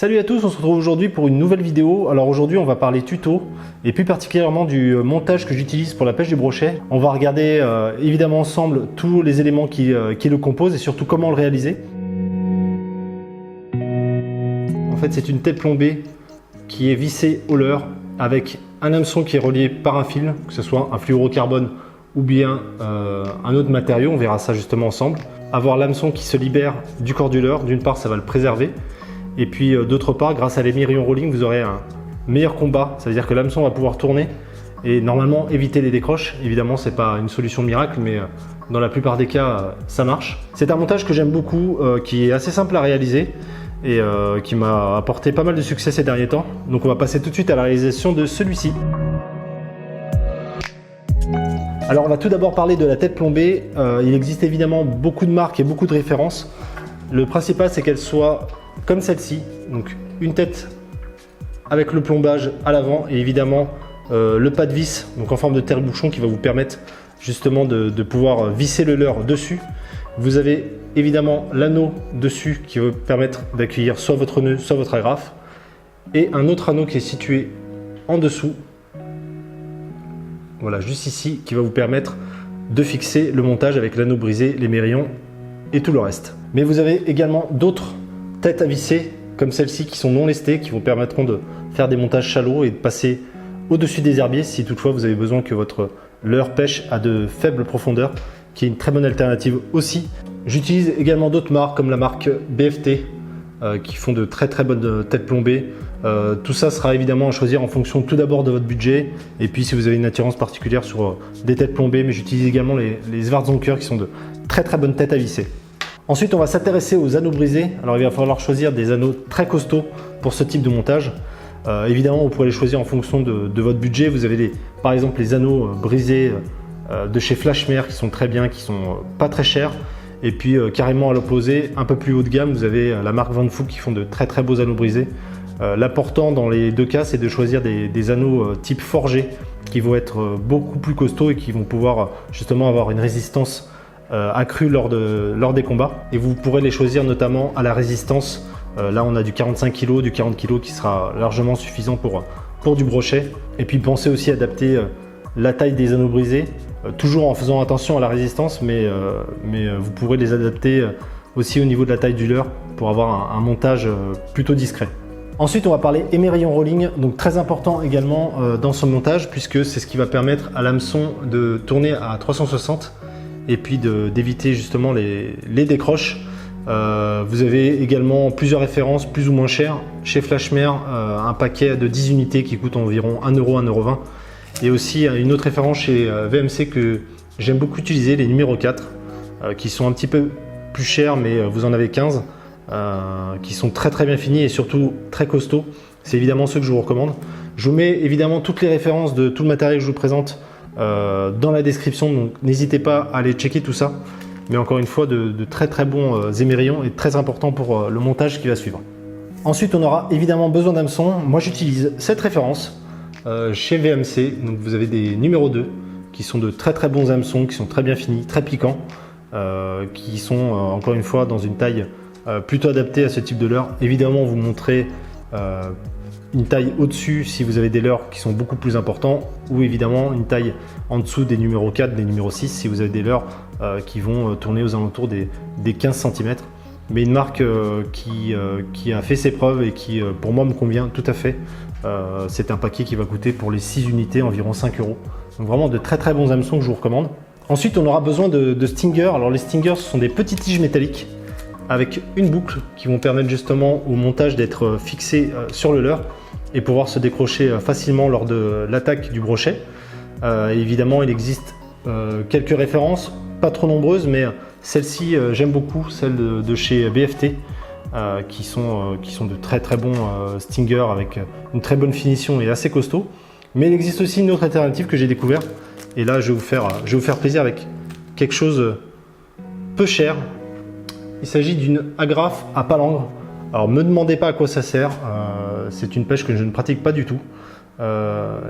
Salut à tous, on se retrouve aujourd'hui pour une nouvelle vidéo. Alors aujourd'hui on va parler tuto et plus particulièrement du montage que j'utilise pour la pêche du brochet. On va regarder évidemment ensemble tous les éléments qui le composent et surtout comment le réaliser. En fait c'est une tête plombée qui est vissée au leurre avec un hameçon qui est relié par un fil, que ce soit un fluorocarbone ou bien un autre matériau, on verra ça justement ensemble. Avoir l'hameçon qui se libère du corps du leurre, d'une part ça va le préserver. Et puis d'autre part, grâce à l'émerillon rolling, vous aurez un meilleur combat. Ça veut dire que l'hameçon va pouvoir tourner et normalement éviter les décroches. Évidemment, ce n'est pas une solution miracle, mais dans la plupart des cas, ça marche. C'est un montage que j'aime beaucoup, qui est assez simple à réaliser et qui m'a apporté pas mal de succès ces derniers temps. Donc on va passer tout de suite à la réalisation de celui-ci. Alors on va tout d'abord parler de la tête plombée. Il existe évidemment beaucoup de marques et beaucoup de références. Le principal, c'est qu'elle soit comme celle-ci, donc une tête avec le plombage à l'avant et évidemment le pas de vis donc en forme de tire-bouchon qui va vous permettre justement de pouvoir visser le leurre dessus. Vous avez évidemment l'anneau dessus qui va vous permettre d'accueillir soit votre nœud soit votre agrafe et un autre anneau qui est situé en dessous, voilà juste ici, qui va vous permettre de fixer le montage avec l'anneau brisé, les mérillons et tout le reste. Mais vous avez également d'autres têtes à visser comme celle-ci qui sont non lestées, qui vous permettront de faire des montages shallots et de passer au-dessus des herbiers si toutefois vous avez besoin que votre leurre pêche à de faibles profondeurs, qui est une très bonne alternative aussi. J'utilise également d'autres marques comme la marque BFT qui font de très bonnes têtes plombées. Tout ça sera évidemment à choisir en fonction tout d'abord de votre budget et puis si vous avez une attirance particulière sur des têtes plombées, mais j'utilise également les Schwarzonker qui sont de très bonnes têtes à visser. Ensuite, on va s'intéresser aux anneaux brisés. Alors, il va falloir choisir des anneaux très costauds pour ce type de montage. Évidemment, vous pourrez les choisir en fonction de votre budget. Vous avez par exemple les anneaux brisés de chez Flashmare qui sont très bien, qui sont pas très chers. Et puis carrément à l'opposé, un peu plus haut de gamme, vous avez la marque Van Fouque qui font de très beaux anneaux brisés. L'important dans les deux cas, c'est de choisir des anneaux type forgé qui vont être beaucoup plus costauds et qui vont pouvoir justement avoir une résistance accru lors des combats, et vous pourrez les choisir notamment à la résistance. Là on a du 45 kg, du 40 kg qui sera largement suffisant pour du brochet. Et puis pensez aussi à adapter la taille des anneaux brisés, toujours en faisant attention à la résistance, mais vous pourrez les adapter aussi au niveau de la taille du leurre pour avoir un montage plutôt discret. Ensuite on va parler émerillon rolling, donc très important également dans ce montage puisque c'est ce qui va permettre à l'hameçon de tourner à 360 et puis d'éviter justement les décroches. Vous avez également plusieurs références plus ou moins chères. Chez Flashmare, un paquet de 10 unités qui coûte environ 1 €, 1,20 €. Et aussi une autre référence chez VMC que j'aime beaucoup utiliser, les numéro 4, qui sont un petit peu plus chers, mais vous en avez 15, qui sont très bien finis et surtout très costauds. C'est évidemment ceux que je vous recommande. Je vous mets évidemment toutes les références de tout le matériel que je vous présente dans la description, donc n'hésitez pas à aller checker tout ça. Mais encore une fois, de très bons émerillons et très important pour le montage qui va suivre. Ensuite, on aura évidemment besoin d'hameçons. Moi, j'utilise cette référence chez VMC. Donc, vous avez des numéro 2 qui sont de très bons hameçons, qui sont très bien finis, très piquants, qui sont encore une fois dans une taille plutôt adaptée à ce type de leurre. Évidemment, vous montrez une taille au-dessus si vous avez des leurres qui sont beaucoup plus importants, ou évidemment une taille en dessous des numéros 4, des numéros 6 si vous avez des leurres qui vont tourner aux alentours des 15 cm. Mais une marque qui a fait ses preuves et qui pour moi me convient tout à fait. C'est un paquet qui va coûter pour les 6 unités environ 5 €. Donc vraiment de très bons hameçons que je vous recommande. Ensuite on aura besoin de stingers. Alors les stingers, ce sont des petites tiges métalliques avec une boucle qui vont permettre justement au montage d'être fixé sur le leurre et pouvoir se décrocher facilement lors de l'attaque du brochet. Évidemment, il existe quelques références, pas trop nombreuses, mais celle-ci, j'aime beaucoup, celle de chez BFT, qui sont de très bons stingers avec une très bonne finition et assez costaud. Mais il existe aussi une autre alternative que j'ai découvert, et là je vais vous faire plaisir avec quelque chose peu cher. Il s'agit d'une agrafe à palangre. Alors me demandez pas à quoi ça sert, c'est une pêche que je ne pratique pas du tout.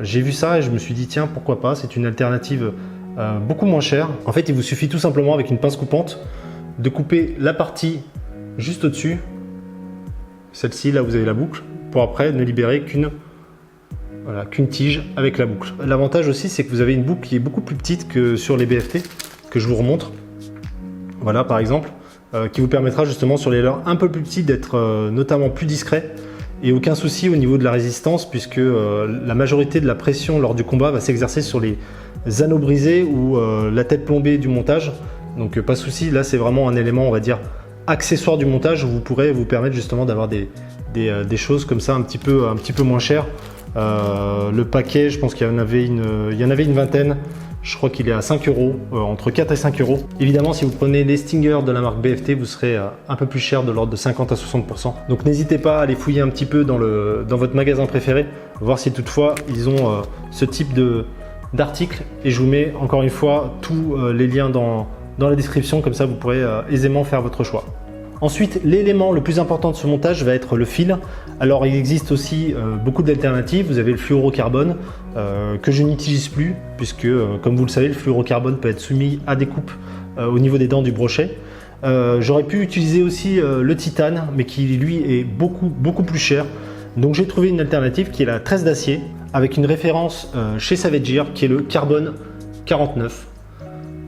J'ai vu ça et je me suis dit tiens pourquoi pas, c'est une alternative beaucoup moins chère. En fait il vous suffit tout simplement avec une pince coupante de couper la partie juste au-dessus celle-ci, là vous avez la boucle, pour après ne libérer qu'une tige avec la boucle. L'avantage aussi, c'est que vous avez une boucle qui est beaucoup plus petite que sur les BFT, que je vous remontre. Voilà, par exemple, qui vous permettra justement sur les leurres un peu plus petits d'être notamment plus discret. Et aucun souci au niveau de la résistance, puisque la majorité de la pression lors du combat va s'exercer sur les anneaux brisés ou la tête plombée du montage. Donc pas de souci, là c'est vraiment un élément, on va dire, accessoire du montage où vous pourrez vous permettre justement d'avoir des choses comme ça un petit peu moins chères. Le paquet, je pense qu'il y en avait une vingtaine. Je crois qu'il est à 5 €, entre 4 et 5 €. Évidemment, si vous prenez les Stinger de la marque BFT, vous serez un peu plus cher, de l'ordre de 50 à 60%. Donc n'hésitez pas à aller fouiller un petit peu dans votre magasin préféré, voir si toutefois ils ont ce type d'article. Et je vous mets encore une fois tous les liens dans la description, comme ça vous pourrez aisément faire votre choix. Ensuite, l'élément le plus important de ce montage va être le fil. Alors il existe aussi beaucoup d'alternatives. Vous avez le fluorocarbone que je n'utilise plus puisque comme vous le savez, le fluorocarbone peut être soumis à des coupes au niveau des dents du brochet. J'aurais pu utiliser aussi le titane, mais qui lui est beaucoup plus cher. Donc j'ai trouvé une alternative qui est la tresse d'acier avec une référence chez Savage Gear qui est le carbone 49.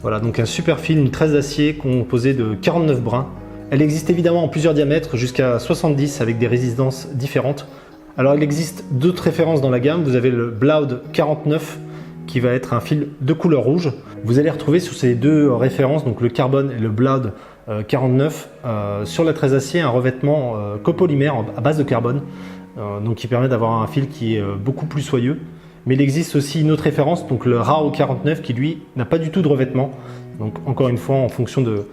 Voilà, donc un super fil, une tresse d'acier composée de 49 brins. Elle existe évidemment en plusieurs diamètres, jusqu'à 70 avec des résistances différentes. Alors il existe d'autres références dans la gamme. Vous avez le Bloud 49 qui va être un fil de couleur rouge. Vous allez retrouver sur ces deux références, donc le carbone et le Bloud 49, sur la tresse d'acier un revêtement copolymère à base de carbone, donc qui permet d'avoir un fil qui est beaucoup plus soyeux. Mais il existe aussi une autre référence, donc le RAO 49 qui lui n'a pas du tout de revêtement. Donc encore une fois en fonction de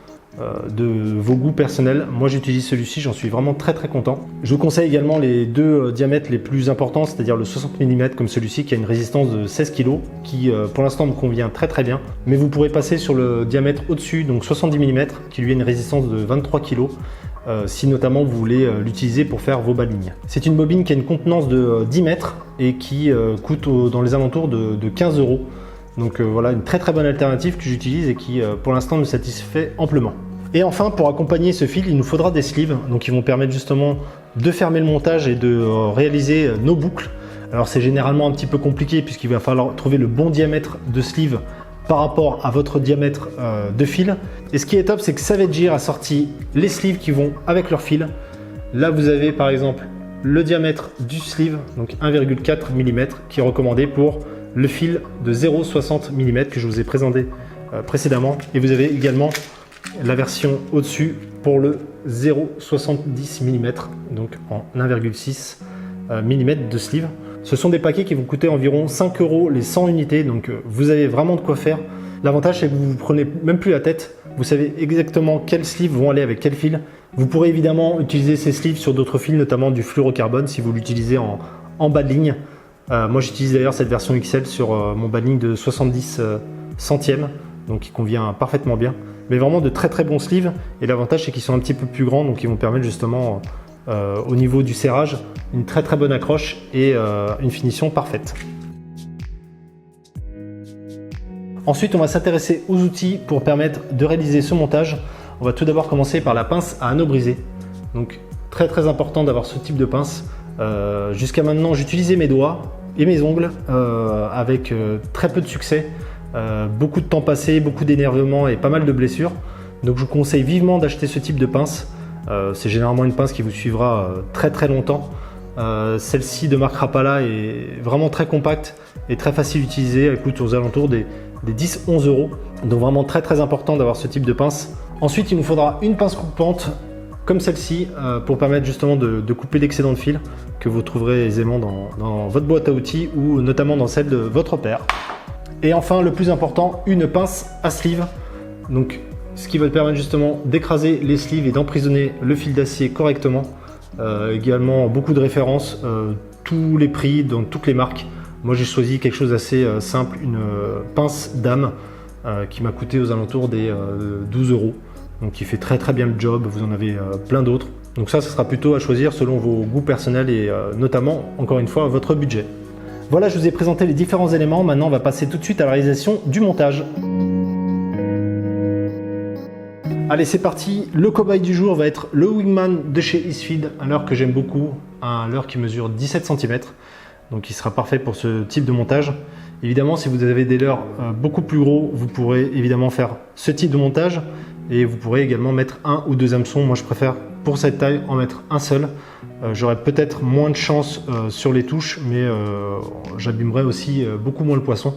vos goûts personnels. Moi j'utilise celui-ci, j'en suis vraiment très content. Je vous conseille également les deux diamètres les plus importants, c'est-à-dire le 60 mm comme celui-ci qui a une résistance de 16 kg qui pour l'instant me convient très bien. Mais vous pourrez passer sur le diamètre au-dessus, donc 70 mm qui lui a une résistance de 23 kg si notamment vous voulez l'utiliser pour faire vos balignes. C'est une bobine qui a une contenance de 10 mètres et qui coûte dans les alentours de 15 €. Donc voilà, une très bonne alternative que j'utilise et qui pour l'instant me satisfait amplement. Et enfin, pour accompagner ce fil, il nous faudra des sleeves, donc qui vont permettre justement de fermer le montage et de réaliser nos boucles. Alors c'est généralement un petit peu compliqué puisqu'il va falloir trouver le bon diamètre de sleeve par rapport à votre diamètre de fil. Et ce qui est top, c'est que Savage Gear a sorti les sleeves qui vont avec leur fil. Là vous avez par exemple le diamètre du sleeve, donc 1,4 mm, qui est recommandé pour le fil de 0,60 mm que je vous ai présenté précédemment. Et vous avez également la version au-dessus pour le 0,70 mm, donc en 1,6 mm de sleeve. Ce sont des paquets qui vont coûter environ 5 € les 100 unités, donc vous avez vraiment de quoi faire. L'avantage c'est que vous ne prenez même plus la tête, vous savez exactement quels sleeves vont aller avec quel fil. Vous pourrez évidemment utiliser ces sleeves sur d'autres fils, notamment du fluorocarbone si vous l'utilisez en bas de ligne. Moi j'utilise d'ailleurs cette version XL sur mon bas de ligne de 70 centièmes, donc qui convient parfaitement bien. Mais vraiment de très bons sleeves, et l'avantage c'est qu'ils sont un petit peu plus grands, donc ils vont permettre justement au niveau du serrage une très bonne accroche et une finition parfaite. Ensuite on va s'intéresser aux outils pour permettre de réaliser ce montage. On va tout d'abord commencer par la pince à anneaux brisés. Donc très important d'avoir ce type de pince. Jusqu'à maintenant j'utilisais mes doigts et mes ongles avec très peu de succès. Beaucoup de temps passé, beaucoup d'énervement et pas mal de blessures. Donc je vous conseille vivement d'acheter ce type de pince. C'est généralement une pince qui vous suivra très longtemps. Celle-ci de marque Rapala est vraiment très compacte et très facile à utiliser. Elle coûte aux alentours des 10-11 €. Donc vraiment très important d'avoir ce type de pince. Ensuite il nous faudra une pince coupante comme celle-ci pour permettre justement de couper l'excédent de fil que vous trouverez aisément dans votre boîte à outils ou notamment dans celle de votre père. Et enfin le plus important, une pince à sleeve, donc ce qui va permettre justement d'écraser les sleeves et d'emprisonner le fil d'acier correctement. Également beaucoup de références, tous les prix dans toutes les marques. Moi j'ai choisi quelque chose d'assez simple, une pince dame qui m'a coûté aux alentours des 12 €. Donc qui fait très bien le job, vous en avez plein d'autres. Donc ça sera plutôt à choisir selon vos goûts personnels et notamment encore une fois votre budget. Voilà, je vous ai présenté les différents éléments. Maintenant, on va passer tout de suite à la réalisation du montage. Allez, c'est parti. Le cobaye du jour va être le Wingman de chez Easefeed, un leurre que j'aime beaucoup, un leurre qui mesure 17 cm. Donc il sera parfait pour ce type de montage. Évidemment, si vous avez des leurres beaucoup plus gros, vous pourrez évidemment faire ce type de montage. Et vous pourrez également mettre un ou deux hameçons. Moi, je préfère pour cette taille en mettre un seul. J'aurai peut-être moins de chance sur les touches, mais j'abîmerai aussi beaucoup moins le poisson.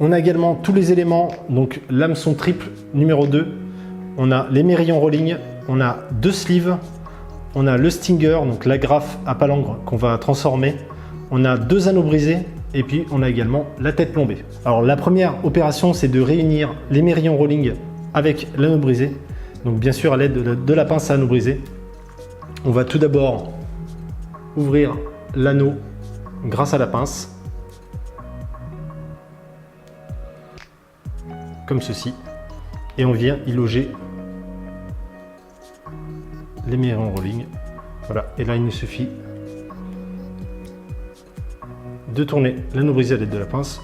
On a également tous les éléments, donc l'hameçon triple numéro 2. On a les mérillons rolling, on a deux sleeves, on a le stinger, donc l'agrafe à palangre qu'on va transformer. On a deux anneaux brisés et puis on a également la tête plombée. Alors la première opération, c'est de réunir les mérillons rolling avec l'anneau brisé. Donc bien sûr à l'aide de la pince à anneau brisé. On va tout d'abord ouvrir l'anneau grâce à la pince. Comme ceci. Et on vient y loger les mérillons rolling. Voilà, et là il nous suffit de tourner l'anneau brisé à l'aide de la pince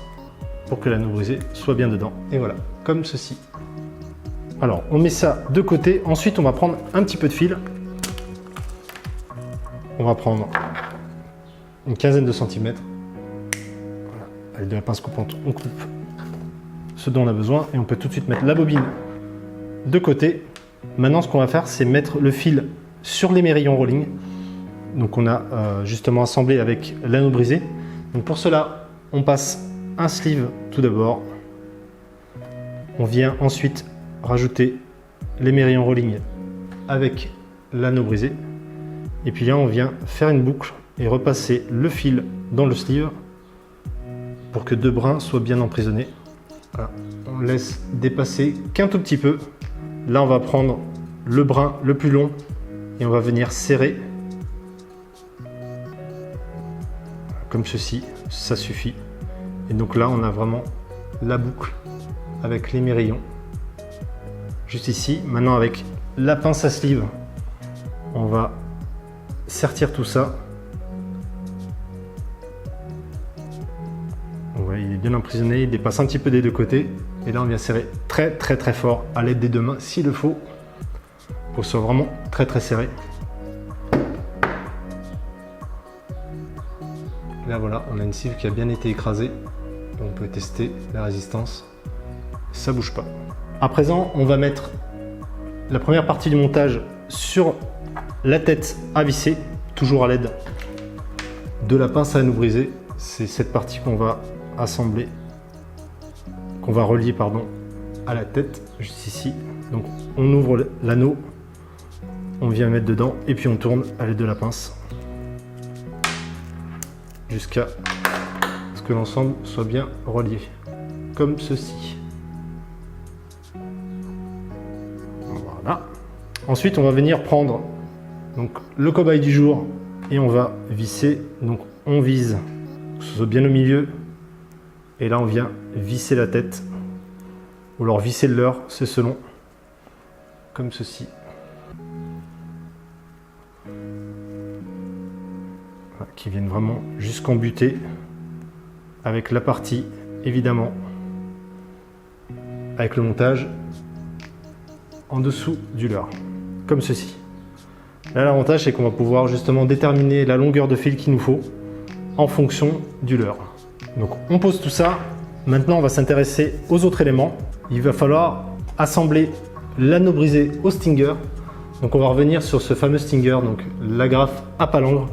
pour que l'anneau brisé soit bien dedans. Et voilà, comme ceci. Alors, on met ça de côté. Ensuite, on va prendre un petit peu de fil. On va prendre une quinzaine de centimètres. Voilà, avec de la pince coupante, on coupe ce dont on a besoin et on peut tout de suite mettre la bobine de côté. Maintenant, ce qu'on va faire, c'est mettre le fil sur les mérillons rolling. Donc, on a justement assemblé avec l'anneau brisé. Donc, pour cela, on passe un sleeve tout d'abord. On vient ensuite rajouter les mérillons rolling avec l'anneau brisé. Et puis là, on vient faire une boucle et repasser le fil dans le sleeve pour que deux brins soient bien emprisonnés. Voilà. On laisse dépasser qu'un tout petit peu. Là, on va prendre le brin le plus long et on va venir serrer comme ceci, ça suffit. Et donc là, on a vraiment la boucle avec les mérillons juste ici. Maintenant, avec la pince à sleeve, on va sertir tout ça. On voit, il est bien emprisonné, il dépasse un petit peu des deux côtés. Et là, on vient serrer très fort à l'aide des deux mains s'il le faut, pour que ce soit vraiment très serré. Et là, voilà, on a une cible qui a bien été écrasée. On peut tester la résistance. Ça bouge pas. À présent, on va mettre la première partie du montage sur la tête à visser, toujours à l'aide de la pince à anneau brisé. C'est cette partie qu'on va assembler, qu'on va relier à la tête, juste ici. Donc on ouvre l'anneau, on vient mettre dedans et puis on tourne à l'aide de la pince jusqu'à ce que l'ensemble soit bien relié, comme ceci. Voilà. Ensuite, on va venir prendre donc le cobaye du jour et on va visser. Donc on vise que ce soit bien au milieu et là on vient visser la tête ou alors visser le leurre, c'est selon, comme ceci. Voilà, qui viennent vraiment jusqu'en butée avec la partie évidemment avec le montage en dessous du leurre, comme ceci. Là, l'avantage, c'est qu'on va pouvoir justement déterminer la longueur de fil qu'il nous faut en fonction du leurre. Donc, on pose tout ça. Maintenant, on va s'intéresser aux autres éléments. Il va falloir assembler l'anneau brisé au stinger. Donc, on va revenir sur ce fameux stinger, donc l'agrafe à palangre.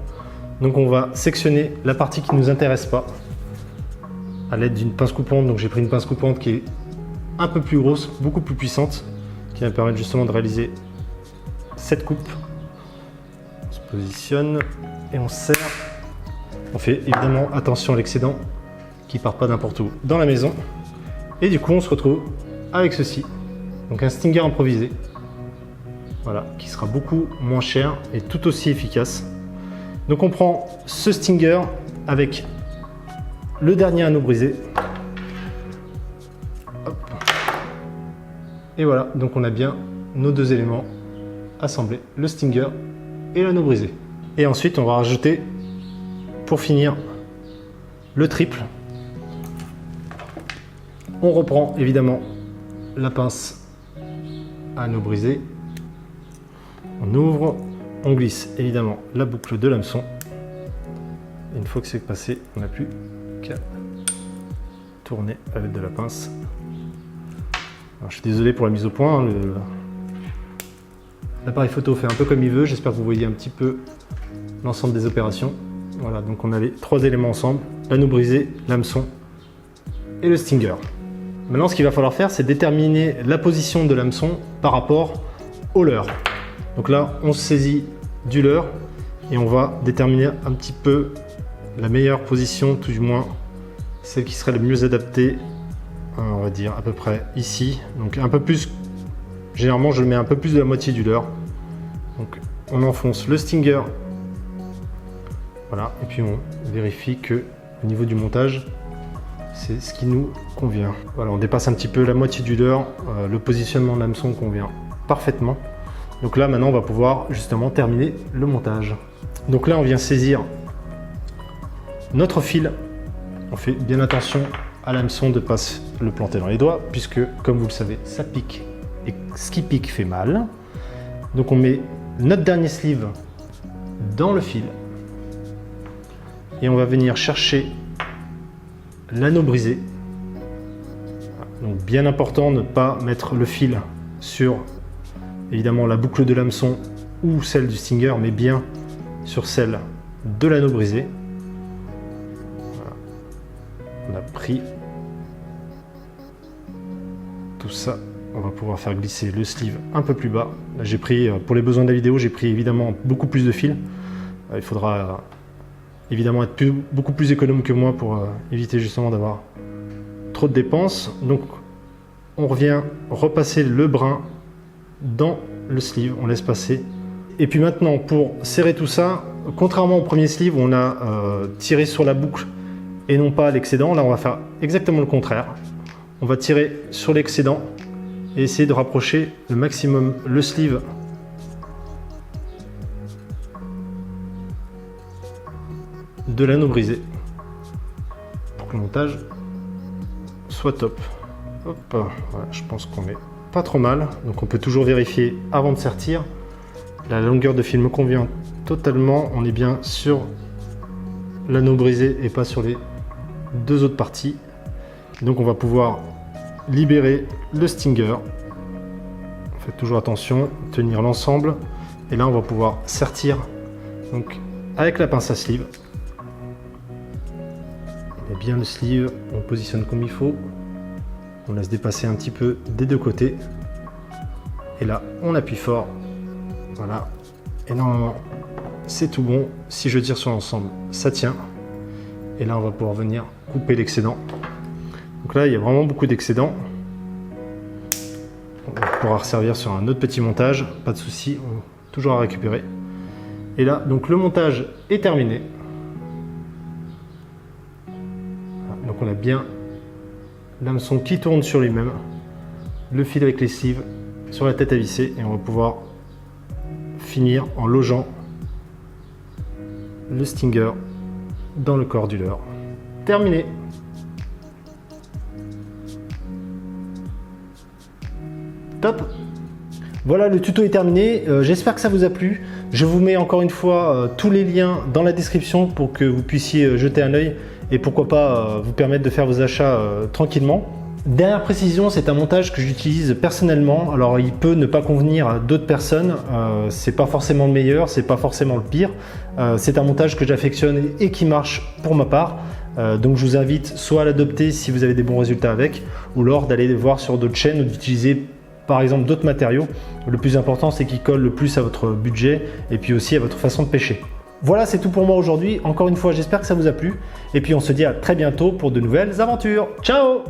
Donc, on va sectionner la partie qui ne nous intéresse pas à l'aide d'une pince coupante. Donc, j'ai pris une pince coupante qui est un peu plus grosse, beaucoup plus puissante, qui va me permettre justement de réaliser cette coupe. On se positionne et on serre. On fait évidemment attention à l'excédent qui part pas n'importe où dans la maison. Et du coup, on se retrouve avec ceci. Donc un stinger improvisé. Voilà, qui sera beaucoup moins cher et tout aussi efficace. Donc on prend ce stinger avec le dernier anneau brisé. Hop. Et voilà, donc on a bien nos deux éléments assemblés, le stinger et l'anneau brisé. Et ensuite, on va rajouter, pour finir, le triple. On reprend évidemment la pince anneau brisé. On ouvre, on glisse évidemment la boucle de l'hameçon. Et une fois que c'est passé, on n'a plus qu'à tourner avec de la pince. Alors, je suis désolé pour la mise au point, hein, l'appareil photo fait un peu comme il veut. J'espère que vous voyez un petit peu l'ensemble des opérations. Voilà, donc on a les 3 éléments ensemble, l'anneau brisé, l'hameçon et le stinger. Maintenant, ce qu'il va falloir faire, c'est déterminer la position de l'hameçon par rapport au leurre. Donc là, on se saisit du leurre et on va déterminer un petit peu la meilleure position, tout du moins celle qui serait le mieux adaptée, on va dire à peu près ici. Donc un peu plus, généralement je mets un peu plus de la moitié du leurre. Donc on enfonce le stinger, voilà, et puis on vérifie que au niveau du montage, c'est ce qui nous convient. Voilà, on dépasse un petit peu la moitié du leurre, le positionnement de l'hameçon convient parfaitement. Donc là maintenant on va pouvoir justement terminer le montage. Donc là on vient saisir notre fil. On fait bien attention à l'hameçon de ne pas le planter dans les doigts, puisque comme vous le savez, ça pique. Et ce qui pique fait mal. Donc on met notre dernier sleeve dans le fil. Et on va venir chercher l'anneau brisé. Donc bien important de ne pas mettre le fil sur évidemment la boucle de l'hameçon ou celle du stinger, mais bien sur celle de l'anneau brisé. On a pris tout ça, on va pouvoir faire glisser le sleeve un peu plus bas. Là j'ai pris, pour les besoins de la vidéo, j'ai pris évidemment beaucoup plus de fil. Il faudra évidemment être beaucoup plus économe que moi pour éviter justement d'avoir trop de dépenses. Donc on revient repasser le brin dans le sleeve, on laisse passer. Et puis maintenant, pour serrer tout ça, contrairement au premier sleeve où on a tiré sur la boucle et non pas l'excédent, là on va faire exactement le contraire. On va tirer sur l'excédent et essayer de rapprocher le maximum le sleeve de l'anneau brisé pour que le montage soit top. Hop, voilà, je pense qu'on est pas trop mal, donc on peut toujours vérifier avant de sertir. La longueur de fil me convient totalement, on est bien sur l'anneau brisé et pas sur les 2 autres parties. Donc on va pouvoir libérer le stinger. Faites toujours attention, tenir l'ensemble. Et là on va pouvoir sertir donc avec la pince à sleeve. On met bien le sleeve, on positionne comme il faut. On laisse dépasser un petit peu des 2 côtés. Et là on appuie fort. Voilà. Et normalement c'est tout bon. Si je tire sur l'ensemble, ça tient. Et là on va pouvoir venir couper l'excédent. Donc là il y a vraiment beaucoup d'excédent. On pourra resservir sur un autre petit montage, pas de souci, toujours à récupérer. Et là donc le montage est terminé. Donc on a bien l'hameçon qui tourne sur lui-même, le fil avec les sleeves sur la tête à visser, et on va pouvoir finir en logeant le stinger dans le corps du leurre. Terminé. Top. Voilà, le tuto est terminé. J'espère que ça vous a plu. Je vous mets encore une fois tous les liens dans la description pour que vous puissiez jeter un œil et pourquoi pas vous permettre de faire vos achats tranquillement. Dernière précision, c'est un montage que j'utilise personnellement. Alors il peut ne pas convenir à d'autres personnes, c'est pas forcément le meilleur, c'est pas forcément le pire. C'est un montage que j'affectionne et qui marche pour ma part. Donc je vous invite soit à l'adopter si vous avez des bons résultats avec, ou alors d'aller voir sur d'autres chaînes ou d'utiliser par exemple d'autres matériaux. Le plus important, c'est qu'ils collent le plus à votre budget et puis aussi à votre façon de pêcher. Voilà, c'est tout pour moi aujourd'hui. Encore une fois, j'espère que ça vous a plu. Et puis on se dit à très bientôt pour de nouvelles aventures. Ciao!